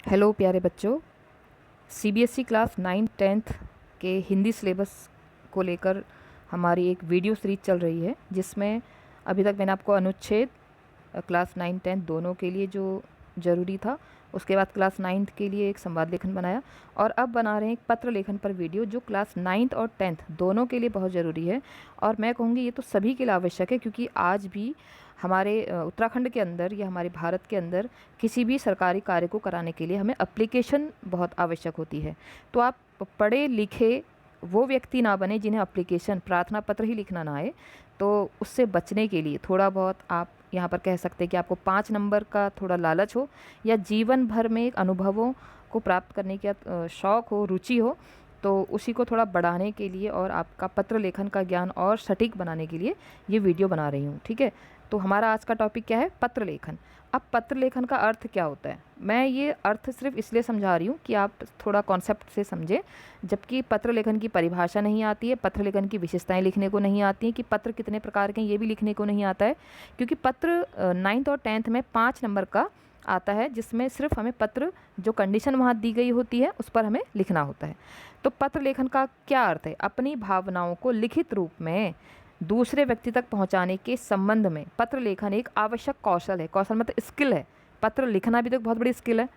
Hello प्यारे बच्चों। CBSE class 9th-10th के हिंदी सिलेबस को लेकर हमारी एक वीडियो सीरीज चल रही है, जिसमें अभी तक मैंने आपको अनुच्छेद क्लास 9-10 दोनों के लिए जो ज़रूरी था, उसके बाद क्लास 9th के लिए एक संवाद लेखन बनाया और अब बना रहे हैं एक पत्र लेखन पर वीडियो जो क्लास 9th और 10th दोनों के लिए बहुत ज़रूरी है। और मैं कहूँगी ये तो सभी के लिए आवश्यक है, क्योंकि आज भी हमारे उत्तराखंड के अंदर या हमारे भारत के अंदर किसी भी सरकारी कार्य को कराने के लिए हमें एप्लीकेशन बहुत आवश्यक होती है। तो आप पढ़े लिखे वो व्यक्ति ना बने जिन्हें एप्लीकेशन प्रार्थना पत्र ही लिखना ना आए। तो उससे बचने के लिए थोड़ा बहुत आप यहाँ पर कह सकते हैं कि आपको 5 नंबर का थोड़ा लालच हो या जीवन भर में अनुभवों को प्राप्त करने का शौक़ हो, रुचि हो, तो उसी को थोड़ा बढ़ाने के लिए और आपका पत्र लेखन का ज्ञान और सटीक बनाने के लिए ये वीडियो बना रही हूँ। ठीक है, तो हमारा आज का टॉपिक क्या है? पत्र लेखन। अब पत्र लेखन का अर्थ क्या होता है? मैं ये अर्थ सिर्फ इसलिए समझा रही हूँ कि आप थोड़ा कॉन्सेप्ट से समझें, जबकि पत्र लेखन की परिभाषा नहीं आती है, पत्र लेखन की विशेषताएं लिखने को नहीं आती हैं, कि पत्र कितने प्रकार के हैं ये भी लिखने को नहीं आता है, क्योंकि पत्र 9th और 10th में 5 नंबर का आता है, जिसमें सिर्फ हमें पत्र जो कंडीशन वहाँ दी गई होती है उस पर हमें लिखना होता है। तो पत्र लेखन का क्या अर्थ है? अपनी भावनाओं को लिखित रूप में दूसरे व्यक्ति तक पहुंचाने के संबंध में पत्र लेखन एक आवश्यक कौशल है। कौशल मतलब स्किल है। पत्र लिखना भी तो एक बहुत बड़ी स्किल है।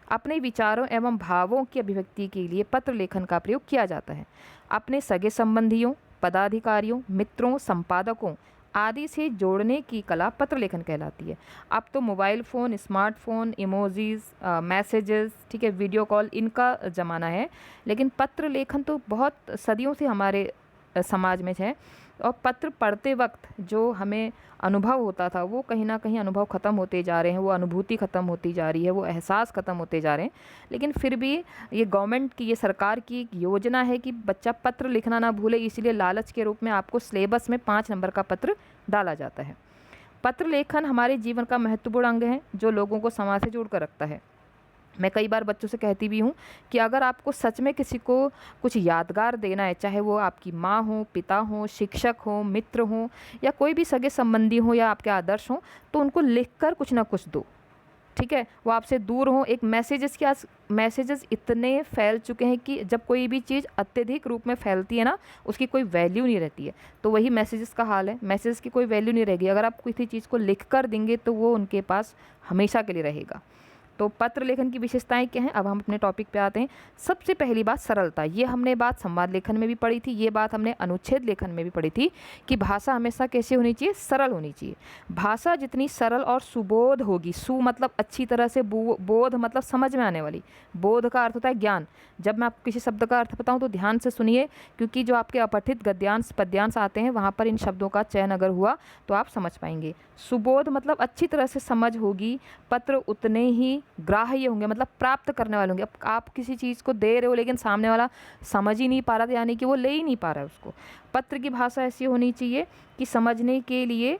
अपने विचारों एवं भावों की अभिव्यक्ति के लिए पत्र लेखन का प्रयोग किया जाता है। अपने सगे संबंधियों, पदाधिकारियों, मित्रों, संपादकों आदि से जोड़ने की कला पत्र लेखन कहलाती है। अब तो mobile phone, smartphone, emojis, messages, ठीक है, वीडियो कॉल, इनका ज़माना है, लेकिन पत्र लेखन तो बहुत सदियों से हमारे समाज में है। और पत्र पढ़ते वक्त जो हमें अनुभव होता था वो कहीं ना कहीं अनुभव ख़त्म होते जा रहे हैं, वो अनुभूति ख़त्म होती जा रही है, वो एहसास ख़त्म होते जा रहे हैं। लेकिन फिर भी ये गवर्नमेंट की, ये सरकार की एक योजना है कि बच्चा पत्र लिखना ना भूले, इसलिए लालच के रूप में आपको सिलेबस में 5 नंबर का पत्र डाला जाता है। पत्र लेखन हमारे जीवन का महत्वपूर्ण अंग है जो लोगों को समाज से जोड़कर रखता है। मैं कई बार बच्चों से कहती भी हूँ कि अगर आपको सच में किसी को कुछ यादगार देना है, चाहे वो आपकी माँ हो, पिता हो, शिक्षक हो, मित्र हो, या कोई भी सगे संबंधी हो या आपके आदर्श हो, तो उनको लिखकर कुछ ना कुछ दो। ठीक है, वो आपसे दूर हो। एक मैसेजेस इतने फैल चुके हैं कि जब कोई भी चीज़ अत्यधिक रूप में फैलती है ना, उसकी कोई वैल्यू नहीं रहती है। तो वही मैसेजेस का हाल है। मैसेजेस की कोई वैल्यू नहीं रहेगी। अगर आप किसी चीज़ को लिख कर देंगे तो वो उनके पास हमेशा के लिए रहेगा। तो पत्र लेखन की विशेषताएं क्या हैं? अब हम अपने टॉपिक पे आते हैं। सबसे पहली बात सरलता। ये हमने बात संवाद लेखन में भी पढ़ी थी, ये बात हमने अनुच्छेद लेखन में भी पढ़ी थी कि भाषा हमेशा कैसे होनी चाहिए? सरल होनी चाहिए। भाषा जितनी सरल और सुबोध होगी, सु मतलब अच्छी तरह से, बोध मतलब समझ में आने वाली, बोध का अर्थ होता है ज्ञान। जब मैं आपको किसी शब्द का अर्थ बताऊँ तो ध्यान से सुनिए, क्योंकि जो आपके अपठित गद्यांश पद्यांश आते हैं वहाँ पर इन शब्दों का चयन अगर हुआ तो आप समझ पाएंगे। सुबोध मतलब अच्छी तरह से समझ होगी। पत्र उतने ही ग्राह्य होंगे, मतलब प्राप्त करने वाले होंगे। अब आप किसी चीज़ को दे रहे हो लेकिन सामने वाला समझ ही नहीं पा रहा था, यानी कि वो ले ही नहीं पा रहा है उसको। पत्र की भाषा ऐसी होनी चाहिए कि समझने के लिए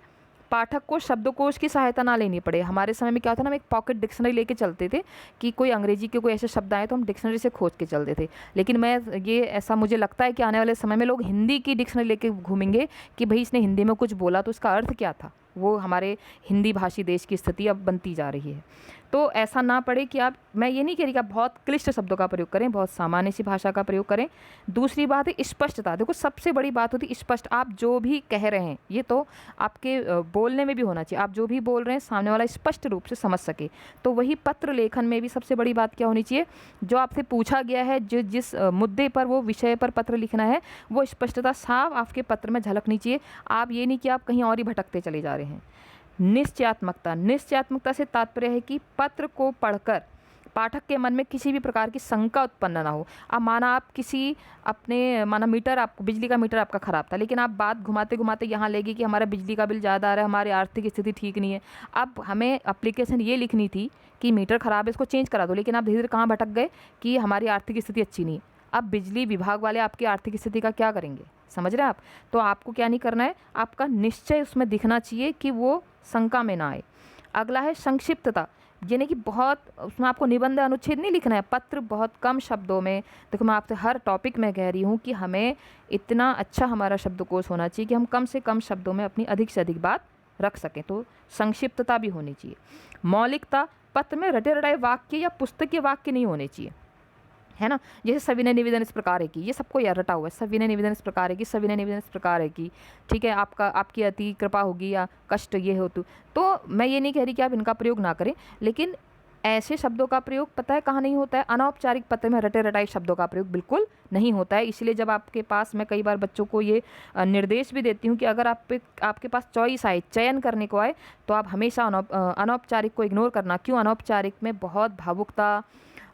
पाठक को शब्दकोश की सहायता ना लेनी पड़े। हमारे समय में क्या होता ना, हम एक पॉकेट डिक्शनरी लेके चलते थे कि कोई अंग्रेजी के कोई ऐसे शब्द आए तो हम डिक्शनरी से खोज के चलते थे। लेकिन ऐसा मुझे लगता है कि आने वाले समय में लोग हिंदी की डिक्शनरी लेके घूमेंगे कि भाई इसने हिंदी में कुछ बोला तो इसका अर्थ क्या था। वो हमारे हिंदी भाषी देश की स्थिति अब बनती जा रही है। तो ऐसा ना पड़े कि मैं ये नहीं कह रही कि आप बहुत क्लिष्ट शब्दों का प्रयोग करें, बहुत सामान्य सी भाषा का प्रयोग करें। दूसरी बात है स्पष्टता। देखो सबसे बड़ी बात होती है स्पष्ट। आप जो भी कह रहे हैं, ये तो आपके बोलने में भी होना चाहिए। आप जो भी बोल रहे हैं सामने वाला स्पष्ट रूप से समझ सके। तो वही पत्र लेखन में भी सबसे बड़ी बात क्या होनी चाहिए? जो आपसे पूछा गया है, जिस मुद्दे पर, वो विषय पर पत्र लिखना है, वो स्पष्टता साफ आपके पत्र में झलकनी चाहिए। आप ये नहीं कि आप कहीं और ही भटकते चले जा रहे हैं। निश्चयात्मकता। निश्चयात्मकता से तात्पर्य है कि पत्र को पढ़कर पाठक के मन में किसी भी प्रकार की शंका उत्पन्न ना हो। अब माना मीटर, आपको बिजली का मीटर आपका ख़राब था, लेकिन आप बात घुमाते घुमाते यहाँ लेगी कि हमारा बिजली का बिल ज़्यादा आ रहा है, हमारी आर्थिक स्थिति ठीक नहीं है। अब हमें एप्लीकेशन ये लिखनी थी कि मीटर ख़राब है, इसको चेंज करा दो, लेकिन आप धीरे धीरे कहाँ भटक गए कि हमारी आर्थिक स्थिति अच्छी नहीं है। अब बिजली विभाग वाले आपकी आर्थिक स्थिति का क्या करेंगे? समझ रहे हैं आप? तो आपको क्या नहीं करना है, आपका निश्चय उसमें दिखना चाहिए कि वो शंका में ना आए। अगला है संक्षिप्तता, यानी कि बहुत उसमें आपको निबंध अनुच्छेद नहीं लिखना है। पत्र बहुत कम शब्दों में। देखो मैं आपसे हर टॉपिक में कह रही हूँ कि हमें इतना अच्छा हमारा शब्दकोश होना चाहिए कि हम कम से कम शब्दों में अपनी अधिक से अधिक बात रख सकें। तो संक्षिप्तता भी होनी चाहिए। मौलिकता, पत्र में रटे रटाए वाक्य या पुस्तकीय वाक्य नहीं होने चाहिए, है ना। जैसे सविनय निवेदन इस प्रकार है कि, ये सबको यार रटा हुआ है, सविनय निवेदन इस प्रकार है कि, सविनय निवेदन इस प्रकार है कि, ठीक है, आपकी अति कृपा होगी या कष्ट ये हो तो मैं ये नहीं कह रही कि आप इनका प्रयोग ना करें, लेकिन ऐसे शब्दों का प्रयोग पता है कहाँ नहीं होता है, अनौपचारिक पत्र में रटे रटाए शब्दों का प्रयोग बिल्कुल नहीं होता है। इसलिए जब आपके पास, मैं कई बार बच्चों को ये निर्देश भी देती हूँ कि अगर आपके पास चॉइस आए, चयन करने को आए, तो आप हमेशा अनौपचारिक को इग्नोर करना। क्यों? अनौपचारिक में बहुत भावुकता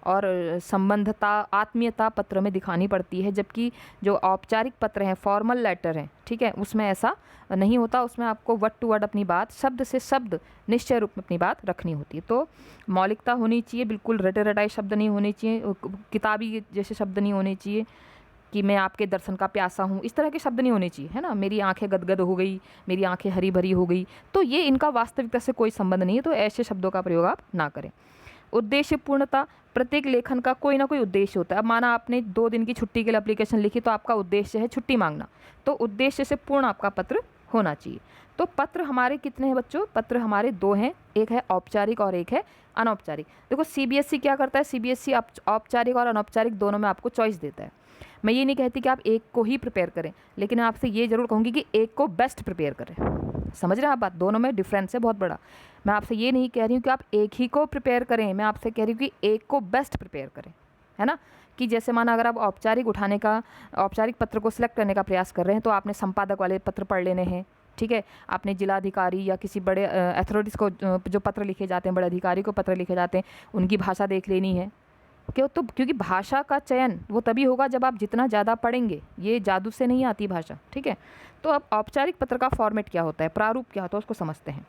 और संबंधता, आत्मीयता पत्र में दिखानी पड़ती है, जबकि जो औपचारिक पत्र हैं, फॉर्मल लेटर हैं, ठीक है, उसमें ऐसा नहीं होता। उसमें आपको वर्ड टू वर्ड अपनी बात, शब्द से शब्द निश्चय रूप में अपनी बात रखनी होती है। तो मौलिकता होनी चाहिए, बिल्कुल रटे रटाए शब्द नहीं होने चाहिए, किताबी जैसे शब्द नहीं होने चाहिए कि मैं आपके दर्शन का प्यासा हूँ, इस तरह के शब्द नहीं होने चाहिए, है ना। मेरी आंखें गदगद हो गई, मेरी आंखें हरी भरी हो गई, तो ये इनका वास्तविकता से कोई संबंध नहीं है, तो ऐसे शब्दों का प्रयोग आप ना करें। उद्देश्य पूर्णता, प्रत्येक लेखन का कोई ना कोई उद्देश्य होता है। अब माना आपने 2 दिन की छुट्टी के लिए एप्लीकेशन लिखी, तो आपका उद्देश्य है छुट्टी मांगना, तो उद्देश्य से पूर्ण आपका पत्र होना चाहिए। तो पत्र हमारे कितने हैं बच्चों? पत्र हमारे 2 हैं, एक है औपचारिक और एक है अनौपचारिक। देखो सीबीएसई क्या करता है, सीबीएसई औपचारिक और अनौपचारिक दोनों में आपको चॉइस देता है। मैं ये नहीं कहती कि आप एक को ही प्रिपेयर करें, लेकिन आपसे ये जरूर कहूँगी कि एक को बेस्ट प्रिपेयर करें। समझ रहे हैं आप बात? दोनों में डिफरेंस है बहुत बड़ा। मैं आपसे ये नहीं कह रही हूँ कि आप एक ही को प्रिपेयर करें, मैं आपसे कह रही हूँ कि एक को बेस्ट प्रिपेयर करें, है ना। कि जैसे माना अगर आप औपचारिक पत्र को सिलेक्ट करने का प्रयास कर रहे हैं, तो आपने संपादक वाले पत्र पढ़ लेने हैं, ठीक है। आपने जिलाधिकारी या किसी बड़े अथॉरिटीज़ को जो पत्र लिखे जाते हैं, बड़े अधिकारी को पत्र लिखे जाते हैं, उनकी भाषा देख लेनी है। क्यों? तो क्योंकि भाषा का चयन वो तभी होगा जब आप जितना ज़्यादा पढ़ेंगे, ये जादू से नहीं आती भाषा, ठीक है। तो अब औपचारिक पत्र का फॉर्मेट क्या होता है, प्रारूप क्या होता है, उसको समझते हैं।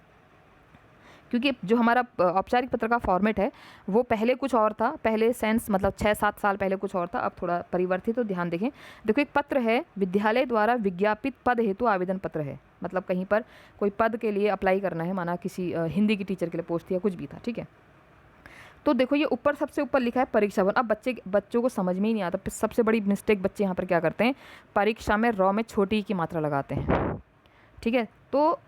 क्योंकि जो हमारा औपचारिक पत्र का फॉर्मेट है वो पहले कुछ और था, पहले सेंस मतलब 6-7 साल पहले कुछ और था, अब थोड़ा परिवर्तित। तो ध्यान देखें, देखो एक पत्र है, विद्यालय द्वारा विज्ञापित पद हेतु आवेदन पत्र है, मतलब कहीं पर कोई पद के लिए अप्लाई करना है, माना किसी हिंदी की टीचर के लिए पोस्ट थी या कुछ भी था, ठीक है। तो देखो ये ऊपर सबसे ऊपर लिखा है परीक्षा भवन। अब बच्चों को समझ में ही नहीं आता, सबसे बड़ी मिस्टेक बच्चे यहाँ पर क्या करते हैं, परीक्षा में रॉ में छोटी की मात्रा लगाते हैं, ठीक है। तो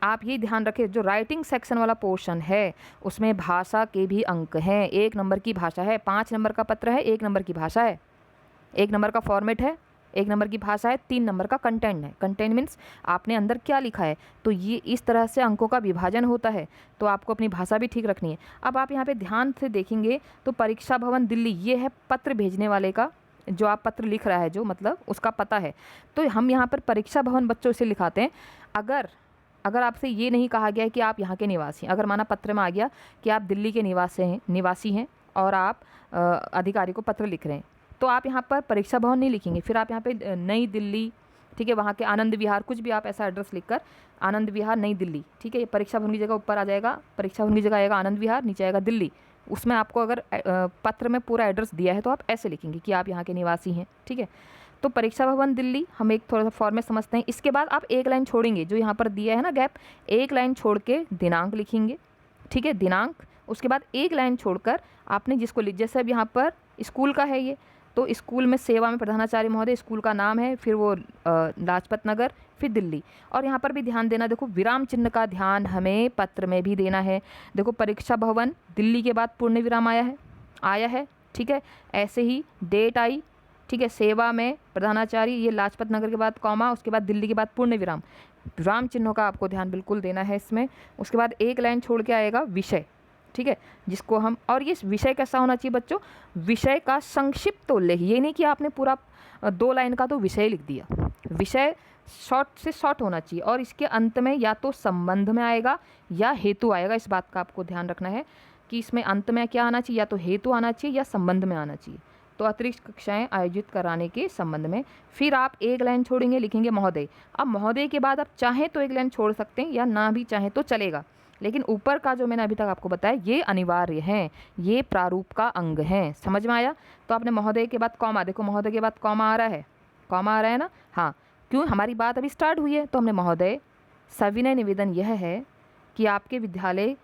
आप ये ध्यान रखें, जो राइटिंग सेक्शन वाला पोर्शन है उसमें भाषा के भी अंक हैं। 1 नंबर की भाषा है, 5 नंबर का पत्र है, 1 नंबर की भाषा है, 1 नंबर का फॉर्मेट है, 1 नंबर की भाषा है, 3 नंबर का कंटेंट है। कंटेंट मीन्स आपने अंदर क्या लिखा है। तो ये इस तरह से अंकों का विभाजन होता है, तो आपको अपनी भाषा भी ठीक रखनी है। अब आप यहाँ पे ध्यान से देखेंगे तो परीक्षा भवन दिल्ली, ये है पत्र भेजने वाले का, जो आप पत्र लिख रहा है जो मतलब उसका पता है। तो हम यहाँ पर परीक्षा भवन बच्चों से लिखाते हैं। अगर आपसे ये नहीं कहा गया है कि आप यहाँ के निवासी हैं, अगर माना पत्र में आ गया कि आप दिल्ली के निवासी हैं और आप अधिकारी को पत्र लिख रहे हैं, तो आप यहाँ पर परीक्षा भवन नहीं लिखेंगे, फिर आप यहाँ पे नई दिल्ली, ठीक है, वहाँ के आनंद विहार, कुछ भी आप ऐसा एड्रेस लिखकर आनंद विहार नई दिल्ली, ठीक है, ये परीक्षा भवन की जगह ऊपर आ जाएगा, परीक्षा भवन की जगह आएगा आनंद विहार, नीचे आएगा दिल्ली। उसमें आपको अगर पत्र में पूरा एड्रेस दिया है तो आप ऐसे लिखेंगे कि आप यहाँ के निवासी हैं, ठीक है। तो परीक्षा भवन दिल्ली हम एक थोड़ा सा फॉर्मेट समझते हैं। इसके बाद आप एक लाइन छोड़ेंगे, जो यहाँ पर दिया है ना गैप, एक लाइन छोड़ के दिनांक लिखेंगे, ठीक है, दिनांक। उसके बाद एक लाइन छोड़कर आपने जिसको जैसे अब यहाँ पर स्कूल का है ये, तो स्कूल में सेवा में प्रधानाचार्य महोदय, स्कूल का नाम है, फिर वो लाजपत नगर, फिर दिल्ली। और यहाँ पर भी ध्यान देना, देखो विराम चिन्ह का ध्यान हमें पत्र में भी देना है। देखो परीक्षा भवन दिल्ली के बाद पूर्ण विराम आया है, ठीक है, ऐसे ही डेट आई, ठीक है, सेवा में प्रधानाचार्य, ये लाजपत नगर के बाद कॉमा, उसके बाद दिल्ली के बाद पूर्ण विराम। विराम चिन्हों का आपको ध्यान बिल्कुल देना है इसमें। उसके बाद एक लाइन छोड़ के आएगा विषय, ठीक है, जिसको हम, और ये विषय कैसा होना चाहिए बच्चों, विषय का संक्षिप्त उल्लेख, ये नहीं कि आपने पूरा 2 लाइन का तो विषय लिख दिया। विषय शॉर्ट से शॉर्ट होना चाहिए, और इसके अंत में या तो संबंध में आएगा या हेतु आएगा। इस बात का आपको ध्यान रखना है कि इसमें अंत में क्या आना चाहिए, या तो हेतु आना चाहिए या संबंध में आना चाहिए। तो अतिरिक्त कक्षाएं आयोजित कराने के संबंध में। फिर आप एक लाइन छोड़ेंगे, लिखेंगे महोदय। अब महोदय के बाद आप चाहें तो एक लाइन छोड़ सकते हैं या ना भी चाहें तो चलेगा, लेकिन ऊपर का जो मैंने अभी तक आपको बताया ये अनिवार्य है, ये प्रारूप का अंग है। समझ में आया? तो आपने महोदय के बाद कॉमा, देखो महोदय के बाद कॉमा आ रहा है ना, हाँ, क्यों, हमारी बात अभी स्टार्ट हुई है। तो हमने महोदय, सविनय निवेदन यह है कि आपके विद्यालय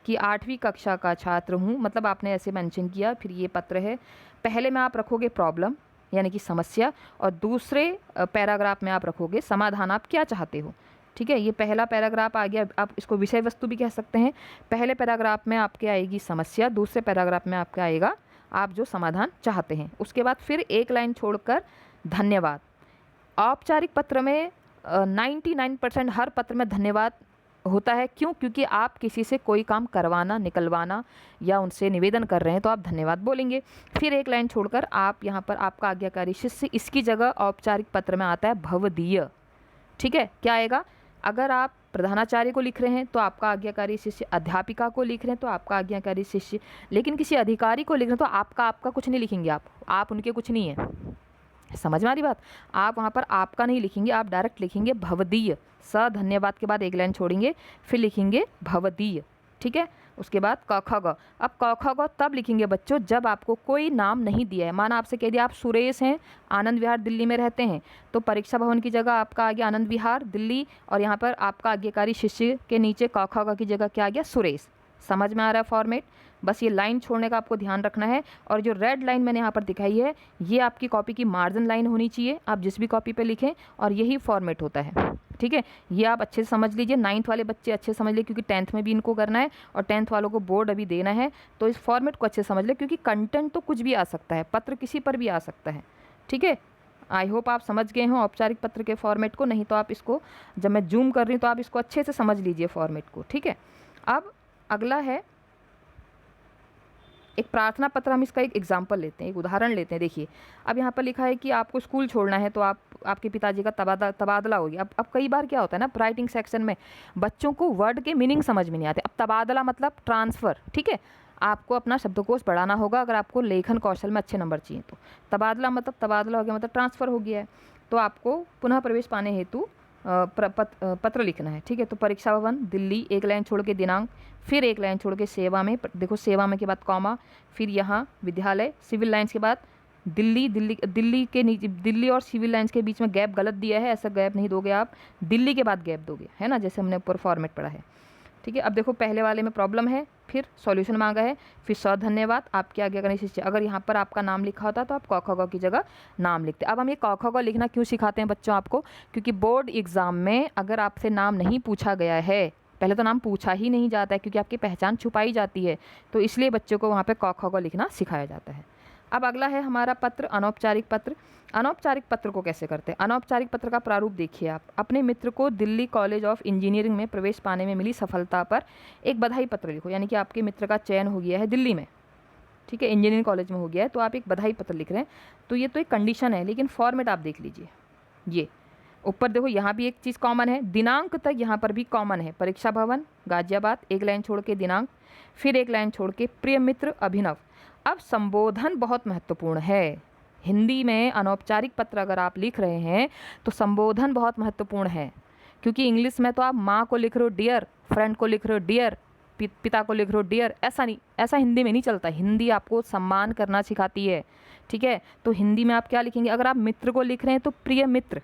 कि 8वीं कक्षा का छात्र हूँ, मतलब आपने ऐसे मेंशन किया। फिर ये पत्र है, पहले में आप रखोगे प्रॉब्लम यानी कि समस्या, और दूसरे पैराग्राफ में आप रखोगे समाधान, आप क्या चाहते हो। ठीक है, ये पहला पैराग्राफ आ गया। आप इसको विषय वस्तु भी कह सकते हैं। पहले पैराग्राफ में आपके आएगी समस्या, दूसरे पैराग्राफ में आपका आएगा आप जो समाधान चाहते हैं। उसके बाद फिर एक लाइन छोड़कर धन्यवाद। औपचारिक पत्र में 99% हर पत्र में धन्यवाद होता है। क्यों? क्योंकि आप किसी से कोई काम करवाना, निकलवाना या उनसे निवेदन कर रहे हैं तो आप धन्यवाद बोलेंगे। फिर एक लाइन छोड़कर आप यहाँ पर आपका आज्ञाकारी शिष्य, इसकी जगह औपचारिक पत्र में आता है भवदीय। ठीक है, क्या आएगा? अगर आप प्रधानाचार्य को लिख रहे हैं तो आपका आज्ञाकारी शिष्य, अध्यापिका को लिख रहे हैं तो आपका आज्ञाकारी शिष्य, लेकिन किसी अधिकारी को लिख रहे हैं तो आपका कुछ नहीं लिखेंगे। आप उनके कुछ नहीं है। समझ में आ रही बात? आप वहाँ पर आपका नहीं लिखेंगे, आप डायरेक्ट लिखेंगे भवदीय। स धन्यवाद के बाद एक लाइन छोड़ेंगे, फिर लिखेंगे भवदीय। ठीक है, उसके बाद क ख ग। अब क ख ग तब लिखेंगे बच्चों जब आपको कोई नाम नहीं दिया है। माना आपसे कह दिया आप सुरेश हैं, आनंद विहार दिल्ली में रहते हैं, तो परीक्षा भवन की जगह आपका आ गया आनंद विहार दिल्ली, और यहाँ पर आपका आज्ञाकारी शिष्य के नीचे क ख ग की जगह क्या आ गया? सुरेश। समझ में आ रहा है फॉर्मेट? बस ये लाइन छोड़ने का आपको ध्यान रखना है। और जो रेड लाइन मैंने यहाँ पर दिखाई है ये आपकी कॉपी की मार्जिन लाइन होनी चाहिए। आप जिस भी कॉपी पे लिखें और यही फॉर्मेट होता है। ठीक है, ये आप अच्छे से समझ लीजिए। 9th वाले बच्चे अच्छे से समझ लीजिए क्योंकि 10th में भी इनको करना है और 10th वालों को बोर्ड अभी देना है। तो इस फॉर्मेट को अच्छे से समझ लें क्योंकि कंटेंट तो कुछ भी आ सकता है, पत्र किसी पर भी आ सकता है। ठीक है, आई होप आप समझ गए हों औपचारिक पत्र के फॉर्मेट को। नहीं तो आप इसको, जब मैं जूम कर रही हूँ तो आप इसको अच्छे से समझ लीजिए फॉर्मेट को। ठीक है, अब अगला है एक प्रार्थना पत्र। हम इसका एक एग्जाम्पल लेते हैं, एक उदाहरण लेते हैं। देखिए, अब यहाँ पर लिखा है कि आपको स्कूल छोड़ना है तो आपके पिताजी का तबादला हो गया। अब कई बार क्या होता है ना, राइटिंग सेक्शन में बच्चों को वर्ड के मीनिंग समझ में नहीं आते। अब तबादला मतलब ट्रांसफ़र। ठीक है, आपको अपना शब्दकोश बढ़ाना होगा अगर आपको लेखन कौशल में अच्छे नंबर चाहिए तो। तबादला मतलब तबादला हो गया, मतलब ट्रांसफ़र हो गया है, तो आपको पुनः प्रवेश पाने हेतु पत्र लिखना है। ठीक है, तो परीक्षा भवन दिल्ली, एक लाइन छोड़ के दिनांक, फिर एक लाइन छोड़ के सेवा में, देखो सेवा में के बाद कॉमा, फिर यहाँ विद्यालय, सिविल लाइन्स के बाद दिल्ली के नीचे, दिल्ली और सिविल लाइन्स के बीच में गैप गलत दिया है, ऐसा गैप नहीं दोगे आप, दिल्ली के बाद गैप दोगे, है ना, जैसे हमने ऊपर फॉर्मेट पढ़ा है। ठीक है, अब देखो पहले वाले में प्रॉब्लम है, फिर सॉल्यूशन मांगा है, फिर धन्यवाद आपके आगे करने शिष्य। अगर यहाँ पर आपका नाम लिखा होता तो आप क ख ग की जगह नाम लिखते। अब हम ये क ख ग लिखना क्यों सिखाते हैं बच्चों आपको? क्योंकि बोर्ड एग्जाम में अगर आपसे नाम नहीं पूछा गया है, पहले तो नाम पूछा ही नहीं जाता है क्योंकि आपकी पहचान छुपाई जाती है, तो इसलिए बच्चों को वहाँ पर क ख ग लिखना सिखाया जाता है। अब अगला है हमारा पत्र, अनौपचारिक पत्र। अनौपचारिक पत्र को कैसे करते हैं? अनौपचारिक पत्र का प्रारूप देखिए आप। अपने मित्र को दिल्ली कॉलेज ऑफ इंजीनियरिंग में प्रवेश पाने में मिली सफलता पर एक बधाई पत्र लिखो। यानी कि आपके मित्र का चयन हो गया है दिल्ली में, ठीक है, इंजीनियरिंग कॉलेज में हो गया है, तो आप एक बधाई पत्र लिख रहे हैं। तो ये तो एक कंडीशन है, लेकिन फॉर्मेट आप देख लीजिए। ये ऊपर देखो, यहाँ भी एक चीज़ कॉमन है, दिनांक तक यहाँ पर भी कॉमन है। परीक्षा भवन गाजियाबाद, एक लाइन छोड़ के दिनांक, फिर एक लाइन छोड़ के प्रिय मित्र अभिनव। अब संबोधन बहुत महत्वपूर्ण है। हिंदी में अनौपचारिक पत्र अगर आप लिख रहे हैं तो संबोधन बहुत महत्वपूर्ण है, क्योंकि इंग्लिश में तो आप माँ को लिख रहे हो डियर, फ्रेंड को लिख रहे हो डियर, पिता को लिख रहे हो डियर, ऐसा नहीं, ऐसा हिंदी में नहीं चलता। हिंदी आपको सम्मान करना सिखाती है। ठीक है, तो हिंदी में आप क्या लिखेंगे? अगर आप मित्र को लिख रहे हैं तो प्रिय मित्र,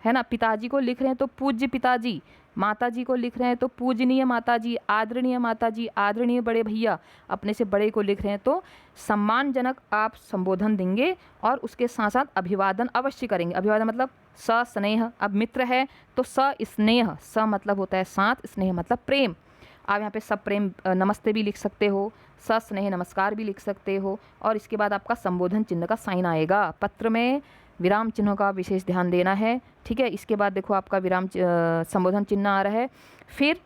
है ना, पिताजी को लिख रहे हैं तो पूज्य पिताजी, माताजी को लिख रहे हैं तो पूजनीय माताजी, आदरणीय माताजी, आदरणीय बड़े भैया, अपने से बड़े को लिख रहे हैं तो सम्मानजनक आप संबोधन देंगे और उसके साथ साथ अभिवादन अवश्य करेंगे। अभिवादन मतलब सस्नेह। अब मित्र है तो सस्नेह, स मतलब होता है साथ, स्नेह मतलब प्रेम। आप यहाँ पे सब प्रेम नमस्ते भी लिख सकते हो, सस्नेह नमस्कार भी लिख सकते हो, और इसके बाद आपका संबोधन चिन्ह का साइन आएगा। पत्र में विराम चिन्हों का विशेष ध्यान देना है। ठीक है, इसके बाद देखो आपका विराम संबोधन चिन्ह आ रहा है, फिर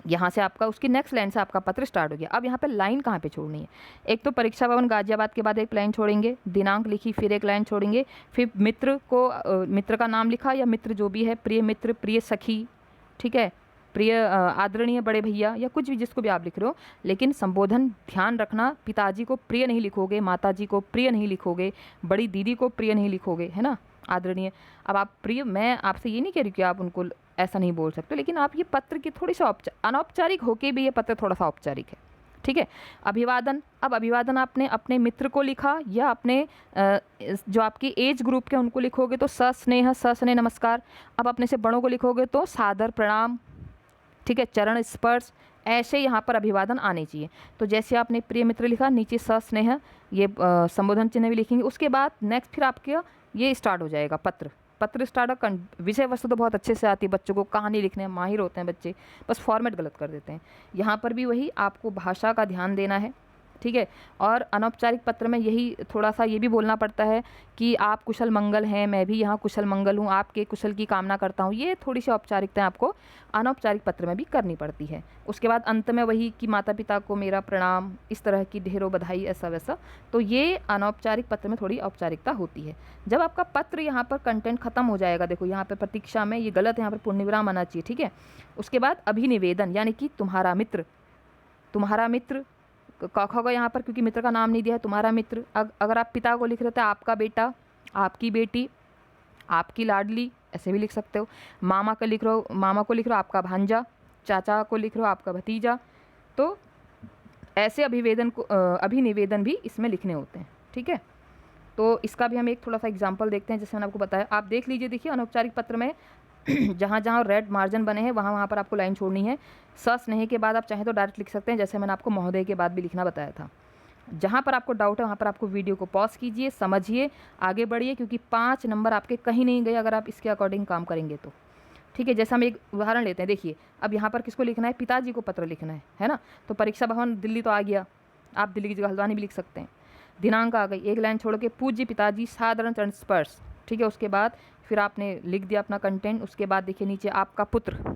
यहाँ से आपका उसकी नेक्स्ट लाइन से आपका पत्र स्टार्ट हो गया। अब यहाँ पे लाइन कहाँ पे छोड़नी है? एक तो परीक्षा भवन गाजियाबाद के बाद एक लाइन छोड़ेंगे, दिनांक लिखी, फिर एक लाइन छोड़ेंगे, फिर मित्र को, मित्र का नाम लिखा या मित्र जो भी है, प्रिय मित्र, प्रिय सखी, ठीक है, प्रिय आदरणीय बड़े भैया, या कुछ भी जिसको भी आप लिख रहे हो, लेकिन संबोधन ध्यान रखना, पिताजी को प्रिय नहीं लिखोगे, माताजी को प्रिय नहीं लिखोगे, बड़ी दीदी को प्रिय नहीं लिखोगे, है ना, आदरणीय। अब आप प्रिय, मैं आपसे ये नहीं कह रही कि आप उनको ऐसा नहीं बोल सकते, लेकिन आप ये पत्र की थोड़ी सी अनौपचारिक होके भी ये पत्र थोड़ा सा औपचारिक है। ठीक है, अभिवादन। अब अभिवादन आपने अपने मित्र को लिखा या अपने जो आपकी एज ग्रुप के उनको लिखोगे तो सस्नेह नमस्कार। अब अपने से बड़ों को लिखोगे तो सादर प्रणाम, ठीक है, चरण स्पर्श, ऐसे यहाँ पर अभिवादन आने चाहिए। तो जैसे आपने प्रिय मित्र लिखा, नीचे सस्नेह, ये संबोधन चिन्ह भी लिखेंगे। उसके बाद नेक्स्ट फिर आपके ये स्टार्ट हो जाएगा पत्र पत्र स्टार्ट, विषय वस्तु तो बहुत अच्छे से आती है बच्चों को, कहानी लिखने में माहिर होते हैं बच्चे, बस फॉर्मेट गलत कर देते हैं। यहाँ पर भी वही आपको भाषा का ध्यान देना है, ठीक है। और अनौपचारिक पत्र में यही थोड़ा सा ये भी बोलना पड़ता है कि आप कुशल मंगल हैं, मैं भी यहाँ कुशल मंगल हूँ, आपके कुशल की कामना करता हूँ। ये थोड़ी सी औपचारिकताएं आपको अनौपचारिक पत्र में भी करनी पड़ती है। उसके बाद अंत में वही कि माता पिता को मेरा प्रणाम, इस तरह की ढेरों बधाई, ऐसा वैसा। तो ये अनौपचारिक पत्र में थोड़ी औपचारिकता होती है। जब आपका पत्र यहाँ पर कंटेंट खत्म हो जाएगा, देखो यहाँ पर प्रतीक्षा में ये गलत है, यहाँ पर पूर्णविराम आना चाहिए, ठीक है। उसके बाद अभिनिवेदन, यानी कि तुम्हारा मित्र, तुम्हारा मित्र क ख ग यहाँ पर क्योंकि मित्र का नाम नहीं दिया है, तुम्हारा मित्र। अगर आप पिता को लिख रहे थे आपका बेटा, आपकी बेटी, आपकी लाडली, ऐसे भी लिख सकते हो। मामा को लिख रहे हो, मामा को लिख रहे हो आपका भांजा, चाचा को लिख रहे हो आपका भतीजा। तो ऐसे अभिनिवेदन भी इसमें लिखने होते हैं, ठीक है। तो इसका भी हम एक थोड़ा सा एग्जाम्पल देखते हैं, जैसे मैंने आपको बताया। आप देख लीजिए, देखिए अनौपचारिक पत्र में जहाँ जहाँ रेड मार्जिन बने हैं वहाँ पर आपको लाइन छोड़नी है। स स्नेह के बाद आप चाहें तो डायरेक्ट लिख सकते हैं, जैसे मैंने आपको महोदय के बाद भी लिखना बताया था। जहाँ पर आपको डाउट है वहाँ पर आपको वीडियो को पॉज कीजिए, समझिए, आगे बढ़िए, क्योंकि 5 नंबर आपके कहीं नहीं गए अगर आप इसके अकॉर्डिंग काम करेंगे तो, ठीक है। जैसे हम एक उदाहरण लेते हैं, देखिए अब यहाँ पर किसको लिखना है, पिताजी को पत्र लिखना है ना। तो परीक्षा भवन दिल्ली तो आ गया, आप दिल्ली की जगह हल्द्वानी भी लिख सकते हैं। दिनांक आ गई, एक लाइन छोड़ के पूज्य पिताजी साधारण चरण स्पर्श, ठीक है। उसके बाद फिर आपने लिख दिया अपना कंटेंट। उसके बाद देखिए नीचे आपका पुत्र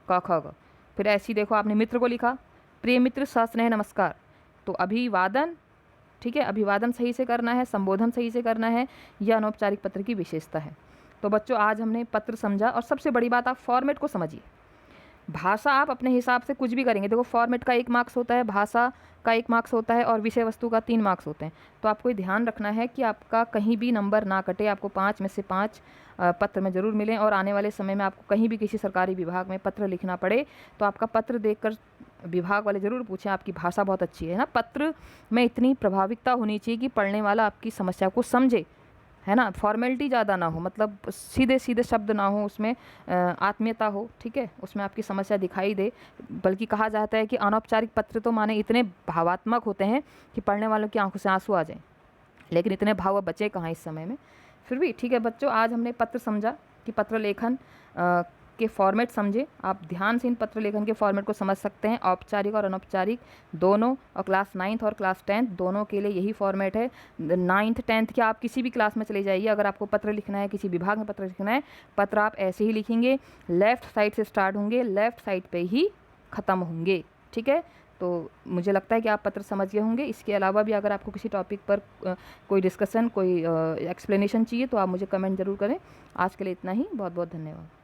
क ख ग, फिर ऐसी देखो आपने मित्र को लिखा, प्रिय मित्र सस्नेह नमस्कार। तो अभिवादन, ठीक है, अभिवादन सही से करना है, संबोधन सही से करना है, यह अनौपचारिक पत्र की विशेषता है। तो बच्चों आज हमने पत्र समझा, और सबसे बड़ी बात आप फॉर्मेट को समझिए। भाषा आप अपने हिसाब से कुछ भी करेंगे, देखो फॉर्मेट का 1 मार्क्स होता है, भाषा का 1 मार्क्स होता है, और विषय वस्तु का 3 मार्क्स होते हैं। तो आपको ये ध्यान रखना है कि आपका कहीं भी नंबर ना कटे, आपको 5 में से 5 पत्र में ज़रूर मिलें। और आने वाले समय में आपको कहीं भी किसी सरकारी विभाग में पत्र लिखना पड़े तो आपका पत्र देखकर विभाग वाले ज़रूर पूछें आपकी भाषा बहुत अच्छी है ना। पत्र में इतनी प्रभाविकता होनी चाहिए कि पढ़ने वाला आपकी समस्या को समझे, है ना। फॉर्मेलिटी ज़्यादा ना हो, मतलब सीधे सीधे शब्द ना हो, उसमें आत्मीयता हो, ठीक है, उसमें आपकी समस्या दिखाई दे। बल्कि कहा जाता है कि अनौपचारिक पत्र तो माने इतने भावात्मक होते हैं कि पढ़ने वालों की आंखों से आंसू आ जाएं, लेकिन इतने भाव बचे कहाँ इस समय में। फिर भी ठीक है बच्चों, आज हमने पत्र समझा कि पत्र लेखन के फॉर्मेट समझे। आप ध्यान से इन पत्र लेखन के फॉर्मेट को समझ सकते हैं, औपचारिक और अनौपचारिक दोनों। और क्लास 9th और क्लास 10th दोनों के लिए यही फॉर्मेट है। 9th 10th के आप किसी भी क्लास में चले जाइए, अगर आपको पत्र लिखना है, किसी विभाग में पत्र लिखना है, पत्र आप ऐसे ही लिखेंगे, लेफ़्ट साइड से स्टार्ट होंगे, लेफ़्ट साइड पर ही ख़त्म होंगे, ठीक है। तो मुझे लगता है कि आप पत्र समझ गए होंगे। इसके अलावा भी अगर आपको किसी टॉपिक पर कोई डिस्कशन, कोई एक्सप्लेनेशन चाहिए तो आप मुझे कमेंट ज़रूर करें। आज के लिए इतना ही, बहुत बहुत धन्यवाद।